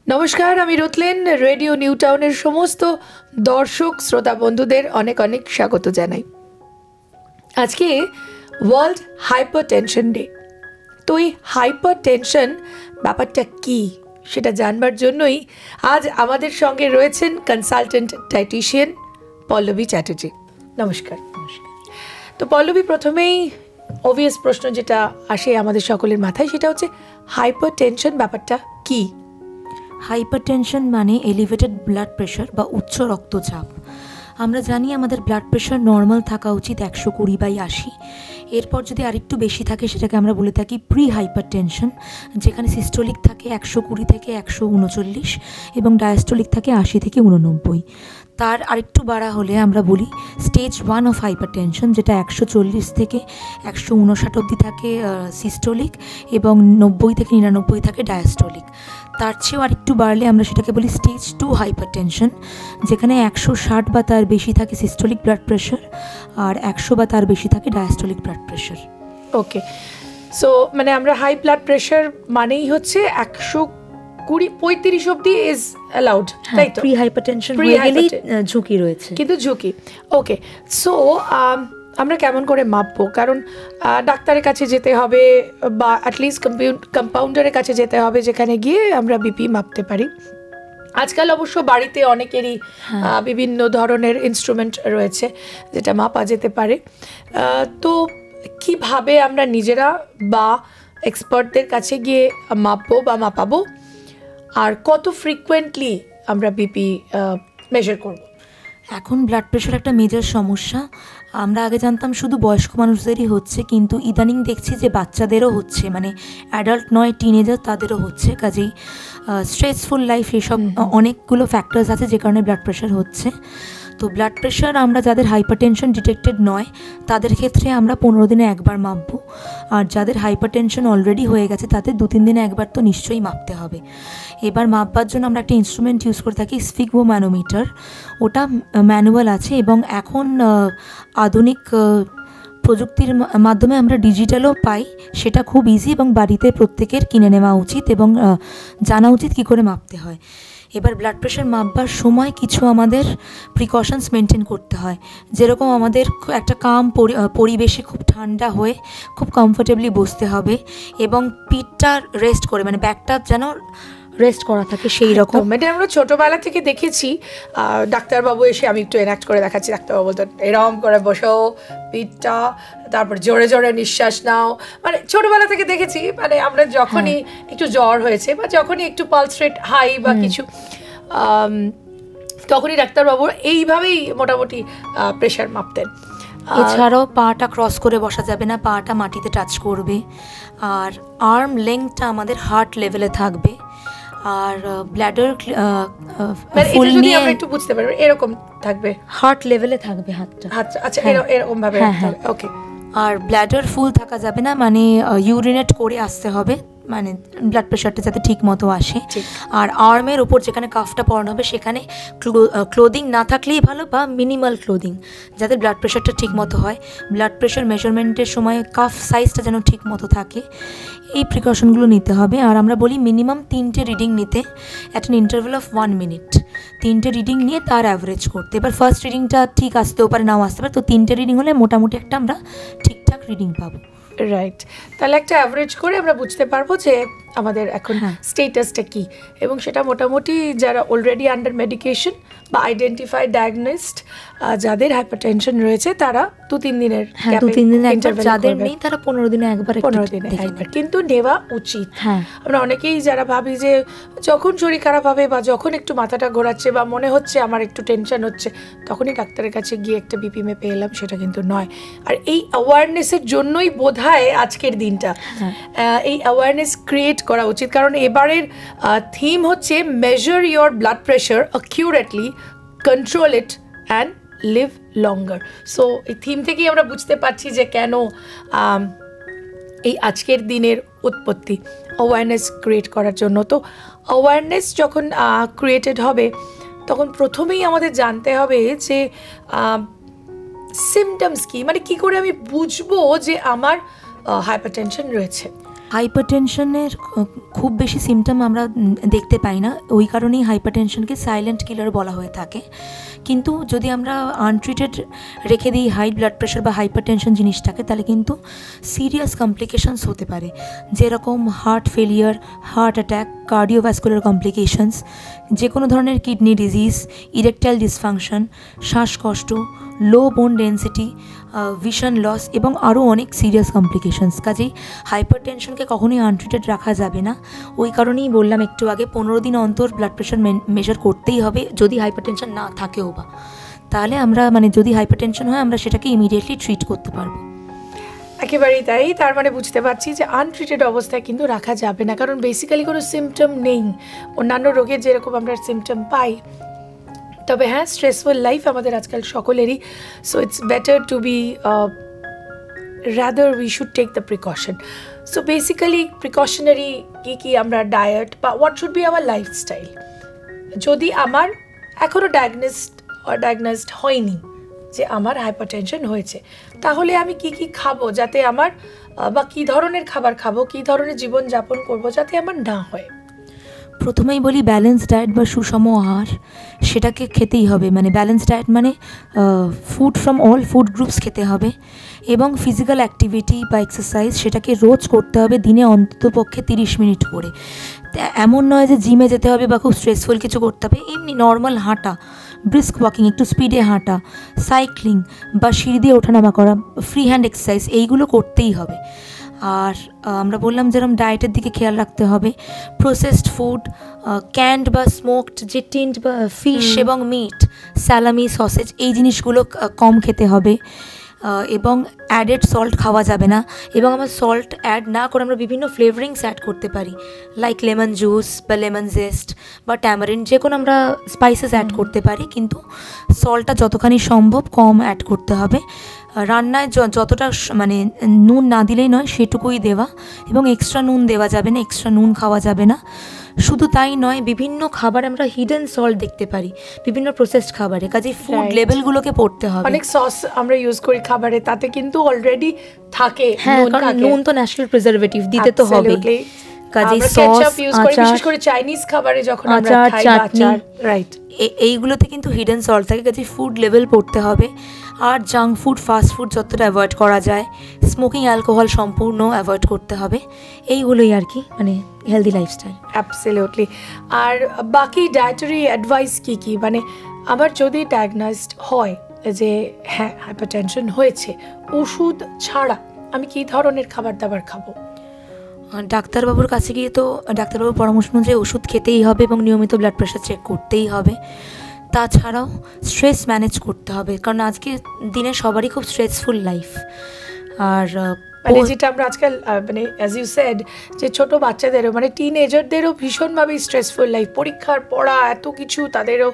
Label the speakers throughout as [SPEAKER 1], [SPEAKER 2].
[SPEAKER 1] নমস্কার, আমি রুতলেন। Radio new টাউনের সমস্ত দর্শক শ্রোতা বন্ধুদের অনেক অনেক স্বাগত জানাই। আজকে ওয়ার্ল্ড হাইপার টেনশন ডে। তো এই হাইপার টেনশন ব্যাপারটা কী সেটা জানবার জন্যই আজ আমাদের সঙ্গে রয়েছেন কনসালটেন্ট ডায়েটিশিয়ান পল্লবী চ্যাটার্জি। নমস্কার। তো পল্লবী, প্রথমেই অবভিয়াস প্রশ্ন যেটা আসে আমাদের সকলের মাথায় সেটা হচ্ছে হাইপার টেনশন ব্যাপারটা কী?
[SPEAKER 2] হাইপারটেনশন মানে এলিভেটেড ব্লাড প্রেশার বা উচ্চ রক্তচাপ। আমরা জানি আমাদের ব্লাড প্রেশার নর্মাল থাকা উচিত 120/80। এরপর যদি আরেকটু বেশি থাকে সেটাকে আমরা বলে থাকি প্রি হাইপারটেনশন, যেখানে সিস্টোলিক থাকে 120 থেকে 139 এবং ডায়াস্টোলিক থাকে 80 থেকে 89। তার আরেকটু বাড়া হলে আমরা বলি স্টেজ 1 অফ হাইপারটেনশন, যেটা 140 থেকে 159 অবধি থাকে সিস্টোলিক এবং 90 থেকে 99 থাকে ডায়াস্টোলিক। তার চেয়েও আরেকটু বাড়লে আমরা সেটাকে বলি স্টেজ 2 হাইপারটেনশন, যেখানে 160 বা তার বেশি থাকে সিস্টোলিক ব্লাড প্রেশার আর 100 বা তার বেশি থাকে ডায়াস্টোলিক ব্লাড প্রেশার।
[SPEAKER 1] ওকে, সো মানে আমরা হাই ব্লাড প্রেশার মানেই হচ্ছে 120-35 অবধি ইজ অ্যালাউড, তাই তো?
[SPEAKER 2] প্রি হাইপারটেনশন হয়ে গেলেই ঝুঁকি রয়েছে,
[SPEAKER 1] কিন্তু ঝুঁকি। ওকে, সো আমরা কেমন করে মাপবো? কারণ ডাক্তারের কাছে যেতে হবে বা অ্যাটলিস্ট কম্পাউন্ডারের কাছে যেতে হবে, যেখানে গিয়ে আমরা বিপি মাপতে পারি। আজকাল অবশ্য বাড়িতে অনেকেরই বিভিন্ন ধরনের ইনস্ট্রুমেন্ট রয়েছে যেটা মাপা যেতে পারে। তো কিভাবে আমরা নিজেরা বা এক্সপার্টদের কাছে গিয়ে মাপবো বা মাপাবো, আর কত ফ্রিকুয়েন্টলি আমরা বিপি মেজার করব?
[SPEAKER 2] এখন ব্লাড প্রেশার একটা মেজর সমস্যা। আমরা আগে জানতাম শুধু বয়স্ক মানুষদেরই হচ্ছে, কিন্তু ইদানিং দেখছি যে বাচ্চাদেরও হচ্ছে, মানে অ্যাডাল্ট নয়, টিনেজার, তাদেরও হচ্ছে। কাজেই স্ট্রেসফুল লাইফ, এসব অনেকগুলো ফ্যাক্টরস আছে যে কারণে ব্লাড প্রেশার হচ্ছে। তো ব্লাড প্রেশার আমরা যাদের হাইপারটেনশন ডিটেক্টেড নয় তাদের ক্ষেত্রে আমরা 15 দিনে একবার মাপবো, আর যাদের হাইপারটেনশন অলরেডি হয়ে গেছে তাদের 2-3 দিনে একবার তো নিশ্চয়ই মাপতে হবে। এবার মাপবার জন্য আমরা একটা ইনস্ট্রুমেন্ট ইউজ করে থাকি, স্ফিগমোম্যানোমিটার। ওটা ম্যানুয়াল আছে এবং এখন আধুনিক প্রযুক্তির মাধ্যমে আমরা ডিজিটালও পাই। সেটা খুব ইজি এবং বাড়িতে প্রত্যেকের কিনে নেওয়া উচিত এবং জানা উচিত কী করে মাপতে হয়। এবার ব্লাড প্রেশার মাপবার সময় কিছু আমাদের প্রিকশনস মেনটেন করতে হয়, যেরকম আমাদের একটা কাম পরিবেশে খুব ঠান্ডা হয়ে খুব কমফোর্টেবলি বসতে হবে এবং পিঠটা রেস্ট করে, মানে ব্যাকটা যেন রেস্ট করা থাকে সেই রকম।
[SPEAKER 1] মানে আমরা ছোটোবেলা থেকে দেখেছি ডাক্তারবাবু এসে, আমি একটু এনাক্ট করে দেখাচ্ছি, ডাক্তারবাবু বলতো এরম করে বসো পিঠটা, তারপর জোরে জোরে নিঃশ্বাস নাও। মানে ছোটোবেলা থেকে দেখেছি, মানে আমরা যখনই একটু জ্বর হয়েছে বা যখনই একটু পালস রেট হাই বা কিছু, তখনই ডাক্তারবাবু এইভাবেই মোটামুটি প্রেশার মাপতেন।
[SPEAKER 2] এছাড়াও পাটা ক্রস করে বসা যাবে না, পাটা মাটিতে টাচ করবে, আর আর্ম লেংথটা আমাদের হার্ট লেভেলে থাকবে, আর ব্ল্যাডার ফুল নিয়ে
[SPEAKER 1] আমরা একটু বুঝতে পারবো এরকম থাকবে,
[SPEAKER 2] হার্ট লেভেলে থাকবে হাতটা।
[SPEAKER 1] আচ্ছা, এরকম ভাবে। ওকে।
[SPEAKER 2] আর ব্ল্যাডার ফুল থাকা যাবে না, মানে ইউরিনেট করে আসতে হবে, মানে ব্লাড প্রেশারটা যাতে ঠিক মতো আসে। আর আর্মের ওপর যেখানে কাফটা পরানো হবে সেখানে ক্লোদিং না থাকলেই ভালো, বা মিনিমাল ক্লোদিং, যাতে ব্লাড প্রেশারটা ঠিক মতো হয়। ব্লাড প্রেশার মেজারমেন্টের সময় কাফ সাইজটা যেন ঠিক মতো থাকে, এই প্রিকশনগুলো নিতে হবে। আর আমরা বলি মিনিমাম 3টে রিডিং নিতে at an interval of 1 minute. 3টে রিডিং নিয়ে তার অ্যাভারেজ করতে। এবার ফার্স্ট রিডিংটা ঠিক আসতেও পারে, নাও আসতে পারে, তো 3টে রিডিং হলে মোটামুটি একটা আমরা ঠিকঠাক রিডিং পাবো।
[SPEAKER 1] রাইট, তাহলে একটা অ্যাভারেজ করে আমরা বুঝতে পারবো যে আমাদের এখন স্টেটাসটা কি, এবং সেটা মোটামুটি যারা অলরেডি আন্ডার মেডিকেশন বা আইডেন্টিফাইড ডায়াগনোসড যাদের হাইপারটেনশন রয়েছে তারা 2-3 দিনের,
[SPEAKER 2] 2-3 দিনে একবার, যাদের নেই তারা 15 দিনে একবার,
[SPEAKER 1] 15 দিনে একবার কিন্তু নেওয়া উচিত। আমরা অনেকেই যারা ভাবি যে যখন শরীর খারাপ হবে বা যখন একটু মাথাটা ঘোরাচ্ছে বা মনে হচ্ছে আমার একটু টেনশন হচ্ছে, তখনই ডাক্তারের কাছে গিয়ে একটা বিপি মেপে এলাম, সেটা কিন্তু নয়। আর এই অ্যাওয়ারনেসের জন্যই বোধহয় আজকের দিনটা, এই অ্যাওয়ারনেস ক্রিয়েট করা উচিত। কারণ এবারের থিম হচ্ছে measure your blood pressure accurately, control it and live longer. So এই থিম থেকেই আমরা বুঝতে পারছি যে কেন এই আজকের দিনের উৎপত্তি, অ্যাওয়ারনেস ক্রিয়েট করার জন্য। তো অ্যাওয়ারনেস যখন ক্রিয়েটেড হবে তখন প্রথমেই আমাদের জানতে হবে যে সিমটমস কী, মানে কী করে আমি বুঝবো যে আমার হাইপারটেনশন রয়েছে।
[SPEAKER 2] হাইপারটেনশনের খুব বেশি সিমটম আমরা দেখতে পাই না, ওই কারণেই হাইপারটেনশনকে সাইলেন্ট কিলার বলা হয়ে থাকে। কিন্তু যদি আমরা আনট্রিটেড রেখে দিই হাই ব্লাড প্রেশার বা হাইপারটেনশন জিনিসটাকে, তাহলে কিন্তু সিরিয়াস কমপ্লিকেশনস হতে পারে, যেরকম heart failure, heart attack, cardiovascular complications, যে কোনো ধরনের কিডনি ডিজিজ, ইরেকটাইল ডিসফাংশন, শ্বাসকষ্ট, লো বোন ডেন্সিটি, ভিশন লস এবং আরও অনেক সিরিয়াস কমপ্লিকেশনস। কাজেই হাইপারটেনশনকে কখনোই আনট্রিটেড রাখা যাবে না। ওই কারণেই বললাম একটু আগে 15 দিন অন্তর ব্লাড প্রেশার মেজার করতেই হবে, যদি হাইপারটেনশন না থাকেও বা, তাহলে আমরা যদি হাইপারটেনশন হয় আমরা সেটাকে ইমিডিয়েটলি ট্রিট করতে পারবো।
[SPEAKER 1] একেবারেই তাই। তার মানে বুঝতে পারছি যে আনট্রিটেড অবস্থায় কিন্তু রাখা যাবে না, কারণ বেসিক্যালি কোনো সিমটম নেই, অন্যান্য রোগের যেরকম আমরা সিমটম পাই। তবে হ্যাঁ, স্ট্রেসফুল লাইফ আমাদের আজকাল সকলেরই, so it's better to be rather we should take the precaution. So basically precautionary কী আমরা ডায়েট বা what should be our lifestyle, যদি আমার এখনও ডায়াগনোসড হয়নি যে আমার হাইপারটেনশন হয়েছে, তাহলে আমি কি খাবো যাতে আমার, বা কী ধরনের খাবার খাবো, কী ধরনের জীবনযাপন করবো যাতে আমার না হয়?
[SPEAKER 2] প্রথমেই বলি ব্যালেন্স ডায়েট বা সুষম আহার, সেটাকে খেতেই হবে। মানে ব্যালেন্স ডায়েট মানে food from all food groups খেতে হবে, এবং ফিজিক্যাল অ্যাক্টিভিটি বা এক্সারসাইজ সেটাকে রোজ করতে হবে, দিনে অন্ততপক্ষে 30 মিনিট করে। এমন নয় যে জিমে যেতে হবে বা খুব স্ট্রেসফুল কিছু করতে হবে, এমনি নর্মাল হাঁটা, ব্রিস্ক ওয়াকিং, একটু স্পিডে হাঁটা, সাইক্লিং বা সিঁড়ি দিয়ে ওঠানামা করা, ফ্রি হ্যান্ড এক্সারসাইজ, এইগুলো করতেই হবে। আর আমরা বললাম যেরকম ডায়েটের দিকে খেয়াল রাখতে হবে, প্রসেসড ফুড, ক্যান্ড বা স্মোকড যে টিন্ড বা ফিশ এবং মিট, স্যালামি, সসেজ, এই জিনিসগুলো কম খেতে হবে, এবং অ্যাডেড সল্ট খাওয়া যাবে না। এবং আমরা সল্ট অ্যাড না করে আমরা বিভিন্ন ফ্লেভারিংস অ্যাড করতে পারি, লাইক লেমন জুস বা লেমন জেস্ট বা ট্যামারিন, যে কোনো আমরা স্পাইসেস অ্যাড করতে পারি, কিন্তু সল্টটা যতখানি সম্ভব কম অ্যাড করতে হবে। রান্নায় যতটা মানে নুন না দিলেই নয় সেটুকুই দেওয়া, এবং এক্সট্রা নুন দেওয়া যাবে না, এক্সট্রা নুন খাওয়া যাবে না। শুধু তাই নয়, বিভিন্ন খাবার আমরা হিডেন সল্ট দেখতে পারি বিভিন্ন প্রসেসড খাবারে, কাজে ফুড লেভেলগুলোকে পড়তে হবে।
[SPEAKER 1] অনেক সস আমরা ইউজ করি খাবারে, তাতে কিন্তু অলরেডি থাকে।
[SPEAKER 2] হ্যাঁ, কারণ নুন তো ন্যাচারাল প্রিজারভেটিভ, দিতে তো হবে। কাজে সস,
[SPEAKER 1] বিশেষ করে চাইনিজ খাবারে যখন আমরা খাই, আচার, রাইট,
[SPEAKER 2] এইগুলোতে কিন্তু হিডেন সল্ট থাকে, কাজে ফুড লেভেল পড়তে হবে। আর জাঙ্ক ফুড, ফাস্ট ফুড যতটা অ্যাভয়েড করা যায়, স্মোকিং, অ্যালকোহল সম্পূর্ণ অ্যাভয়েড করতে হবে। এইগুলোই আর কি মানে হেলদি লাইফস্টাইল।
[SPEAKER 1] অ্যাবসলিউটলি। আর বাকি ডায়েটারি অ্যাডভাইস কি, মানে আমার যদি ডায়াগনোসড হয় যে হ্যাঁ হাইপারটেনশন হয়েছে, ওষুধ ছাড়া আমি কি ধরনের খাবার দাবার খাবো?
[SPEAKER 2] ডাক্তারবাবুর কাছে গিয়ে তো ডাক্তারবাবুর পরামর্শ অনুযায়ী ওষুধ খেতেই হবে এবং নিয়মিত ব্লাড প্রেশার চেক করতেই হবে। তাছাড়াও স্ট্রেস ম্যানেজ করতে হবে, কারণ আজকে দিনে সবারই খুব স্ট্রেসফুল লাইফ। আর
[SPEAKER 1] মানে যেটা আমরা আজকাল মানে অ্যাজ ইউ সেড, যে ছোট বাচ্চাদেরও মানে টিনেজারদেরও ভীষণভাবে স্ট্রেসফুল লাইফ, পরীক্ষার পড়া, এত কিছু, তাদেরও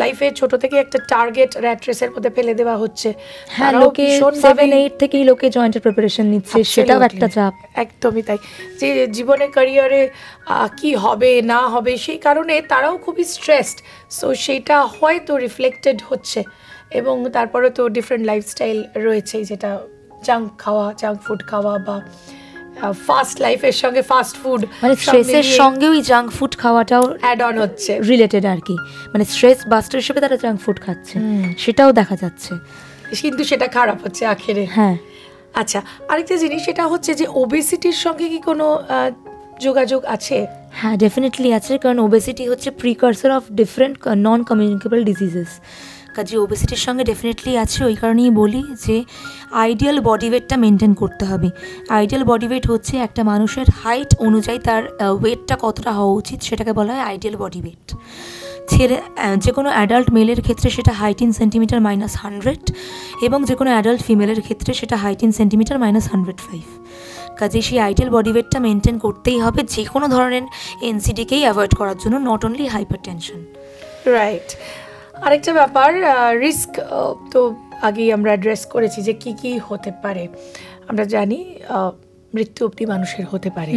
[SPEAKER 1] লাইফে ছোট থেকে একটা টার্গেট র্যাট রেসের মধ্যে ফেলে দেওয়া হচ্ছে।
[SPEAKER 2] হ্যাঁ, লোকে 7-8 থেকেই লোকে জয়েন্টের প্রিপারেশন নিচ্ছে, সেটাও একটা চাপ।
[SPEAKER 1] একদমই তাই, যে জীবনে ক্যারিয়ারে কি হবে না হবে সেই কারণে তারাও খুবই স্ট্রেসড। সো সেইটা হয়তো রিফ্লেক্টেড হচ্ছে, এবং তারপরে তো ডিফারেন্ট লাইফস্টাইল রয়েছে, যেটা জাঙ্ক ফুড খাওয়া বা ফাস্ট লাইফের সঙ্গে ফাস্ট ফুড,
[SPEAKER 2] মানে স্ট্রেসের সঙ্গেও এই জাঙ্ক ফুড খাওয়াটাও
[SPEAKER 1] অ্যাড অন হচ্ছে,
[SPEAKER 2] রিলেটেড আর কি। মানে স্ট্রেস বাস্টার হিসেবে তারা জাঙ্ক ফুড খাচ্ছে, সেটাও দেখা যাচ্ছে,
[SPEAKER 1] কিন্তু সেটা খারাপ হচ্ছে আখেরে।
[SPEAKER 2] হ্যাঁ।
[SPEAKER 1] আচ্ছা, আরেকটা জিনিস সেটা হচ্ছে যে ওবেসিটির সঙ্গে কি কোনো যোগাযোগ আছে?
[SPEAKER 2] হ্যাঁ, ডেফিনেটলি আছে, কারণ ওবেসিটি হচ্ছে precursor of different non communicable diseases. কাজে ওবেসিটির সঙ্গে ডেফিনেটলি আছে। ওই কারণেই বলি যে আইডিয়াল বডি ওয়েটটা মেনটেন করতে হবে। আইডিয়াল বডি ওয়েট হচ্ছে একটা মানুষের হাইট অনুযায়ী তার ওয়েটটা কতটা হওয়া উচিত, সেটাকে বলা হয় আইডিয়াল বডি ওয়েট। যে কোনো অ্যাডাল্ট মেলের ক্ষেত্রে সেটা হাইট ইন সেন্টিমিটার -100, এবং যে কোনো অ্যাডাল্ট ফিমেলের ক্ষেত্রে সেটা হাইট ইন সেন্টিমিটার -105। কাজে সেই আইডিয়াল বডি ওয়েটটা মেনটেন করতেই হবে যে কোনো ধরনের এনসিডিকেই অ্যাভয়েড করার জন্য, নট অনলি হাইপারটেনশন।
[SPEAKER 1] রাইট। আরেকটা ব্যাপার, রিস্ক তো আগেই আমরা অ্যাড্রেস করেছি যে কি হতে পারে। আমরা জানি মৃত্যু অবধি মানুষের হতে পারে,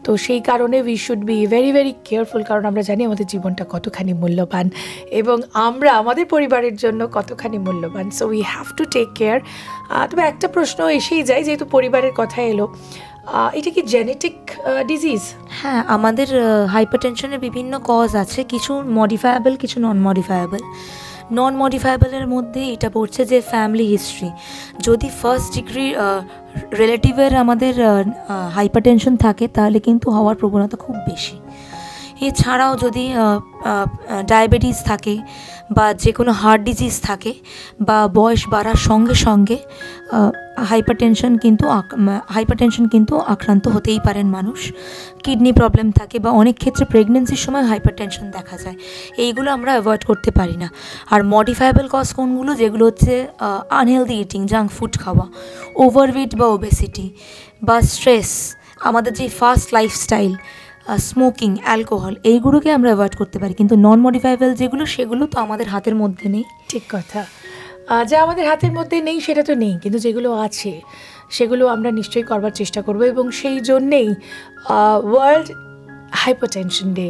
[SPEAKER 1] তো সেই কারণে we should be very very careful, কারণ আমরা জানি আমাদের জীবনটা কতখানি মূল্যবান এবং আমরা আমাদের পরিবারের জন্য কতখানি মূল্যবান। So we have to take care. তবে একটা প্রশ্ন এসেই যায়, যেহেতু পরিবারের কথা এলো, এটা কি জেনেটিক ডিজিজ?
[SPEAKER 2] হ্যাঁ, আমাদের হাইপারটেনশনের বিভিন্ন কজ আছে, কিছু মডিফায়েবল, কিছু নন মডিফায়েবলের মধ্যে এটা পড়ছে যে ফ্যামিলি হিস্ট্রি। যদি ফার্স্ট ডিগ্রি রিলেটিভের আমাদের হাইপারটেনশন থাকে তাহলে কিন্তু হওয়ার প্রবণতা খুব বেশি। এছাড়াও যদি ডায়াবেটিস থাকে বা যে কোনো হার্ট ডিজিজ থাকে বা বয়স বাড়ার সঙ্গে সঙ্গে হাইপারটেনশন কিন্তু আক্রান্ত হতেই পারেন মানুষ। কিডনি প্রবলেম থাকে বা অনেক ক্ষেত্রে প্রেগনেন্সির সময় হাইপারটেনশন দেখা যায়, এইগুলো আমরা অ্যাভয়েড করতে পারি না। আর মডিফায়েবল কজ কোনগুলো? যেগুলো হচ্ছে আনহেলদি ইটিং, জাঙ্ক ফুড খাওয়া, ওভারওয়েট বা ওবেসিটি বা স্ট্রেস, আমাদের যে ফাস্ট লাইফস্টাইল, স্মোকিং, অ্যালকোহল, এইগুলোকে আমরা অ্যাভয়েড করতে পারি। কিন্তু নন মডিফায়েবল যেগুলো, সেগুলো তো আমাদের হাতের মধ্যে নেই।
[SPEAKER 1] ঠিক কথা, যা আমাদের হাতের মধ্যে নেই সেটা তো নেই, কিন্তু যেগুলো আছে সেগুলো আমরা নিশ্চয়ই করবার চেষ্টা করব। এবং সেই জন্যেই world hypertension day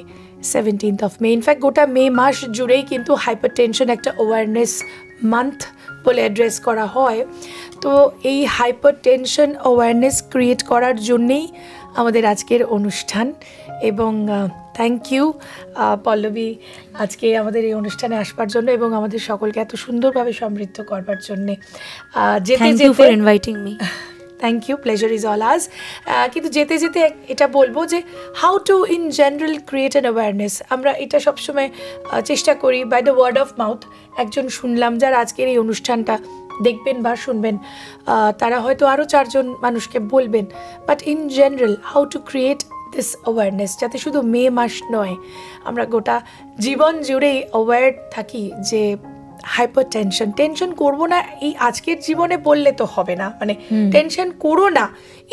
[SPEAKER 1] 17th of May, in fact গোটা মে মাস জুড়েই কিন্তু হাইপারটেনশন একটা অ্যাওয়ারনেস মান্থ বলে অ্যাড্রেস করা হয়। তো এই হাইপারটেনশন অ্যাওয়ারনেস ক্রিয়েট করার জন্যেই আমাদের আজকের অনুষ্ঠান। এবং থ্যাংক ইউ পল্লবী আজকে আমাদের এই অনুষ্ঠানে আসবার জন্য এবং আমাদের সকলকে এত সুন্দরভাবে সমৃদ্ধ করবার জন্যে।
[SPEAKER 2] Thank you for inviting me.
[SPEAKER 1] Thank you, pleasure is all us. কিন্তু যেতে যেতে এটা বলবো যে how to in general create an awareness. আমরা এটা সবসময় চেষ্টা করি by the word of mouth. একজন শুনলাম যারা আজকের এই অনুষ্ঠানটা দেখবেন বা শুনবেন, তারা হয়তো আরও 4 জন মানুষকে বলবেন। But in general how to create this awareness, যাতে শুধু মে মাস নয়, আমরা গোটা জীবন জুড়েই অ্যাওয়ার থাকি যে টেনশন করবো না, এই আজকের জীবনে বললে তো হবে না। মানে টেনশন করো না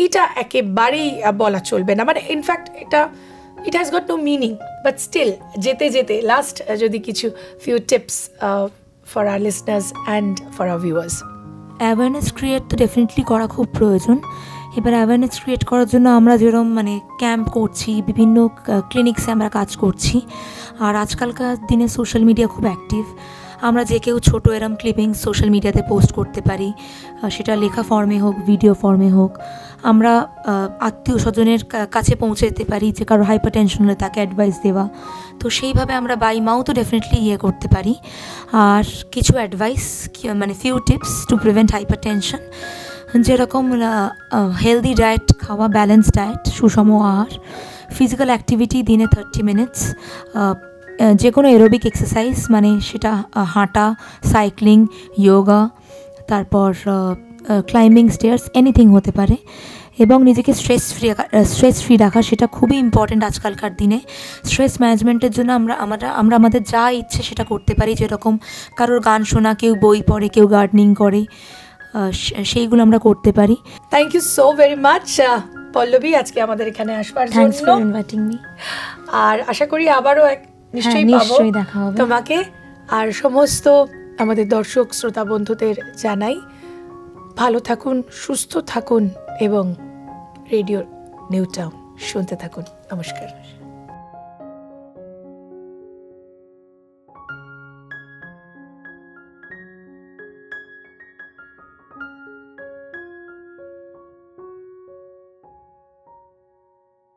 [SPEAKER 1] এটা একেবারেই বলা চলবে না। মানে in fact it has got no meaning. But still যেতে যেতে লাস্ট যদি কিছু few tips for our listeners and for our viewers.
[SPEAKER 2] Awareness create তো ডেফিনেটলি করা খুব প্রয়োজন। এবার অ্যাওয়ারনেস ক্রিয়েট করার জন্য আমরা যেরকম মানে ক্যাম্প করছি, বিভিন্ন ক্লিনিক্সে আমরা কাজ করছি। আর আজকালকার দিনে সোশ্যাল মিডিয়া খুব অ্যাক্টিভ। আমরা যে কেউ ছোটো এরম ক্লিপিংস সোশ্যাল মিডিয়াতে পোস্ট করতে পারি, সেটা লেখা ফর্মে হোক, ভিডিও ফর্মে হোক। আমরা আত্মীয় স্বজনের কাছে পৌঁছে যেতে পারি, যে কারো হাইপারটেনশন হলে তাকে অ্যাডভাইস দেওয়া। তো সেইভাবে আমরা বাই মাউথও ডেফিনেটলি করতে পারি। আর কিছু অ্যাডভাইস, মানে few tips to prevent hypertension, যেরকম হেলদি ডায়েট খাওয়া, ব্যালেন্স ডায়েট, সুষম আহার, ফিজিক্যাল অ্যাক্টিভিটি দিনে 30 মিনিটস, যে কোনো এরোবিক এক্সারসাইজ, মানে সেটা হাঁটা, সাইক্লিং, যোগা, তারপর ক্লাইম্বিং স্টেয়ার্স, এনিথিং হতে পারে। এবং নিজেকে স্ট্রেস ফ্রি রাখা, সেটা খুবই ইম্পর্ট্যান্ট আজকালকার দিনে। স্ট্রেস ম্যানেজমেন্টের জন্য আমরা আমাদের যা ইচ্ছে সেটা করতে পারি। যেরকম কারোর গান শোনা, কেউ বই পড়ে, কেউ গার্ডেনিং করে, সেইগুলো আমরা করতে পারি।
[SPEAKER 1] Thank you so very much Pallavi আজকে আমাদের এখানে আসবার জন্য।
[SPEAKER 2] Thanks for inviting me.
[SPEAKER 1] আর আশা করি আবারও নিশ্চয়ই
[SPEAKER 2] দেখা হবে
[SPEAKER 1] তোমাকে। আর সমস্ত আমাদের দর্শক শ্রোতা বন্ধুদের জানাই ভালো থাকুন, সুস্থ থাকুন এবং রেডিও নিউ টাউন শুনতে থাকুন। নমস্কার।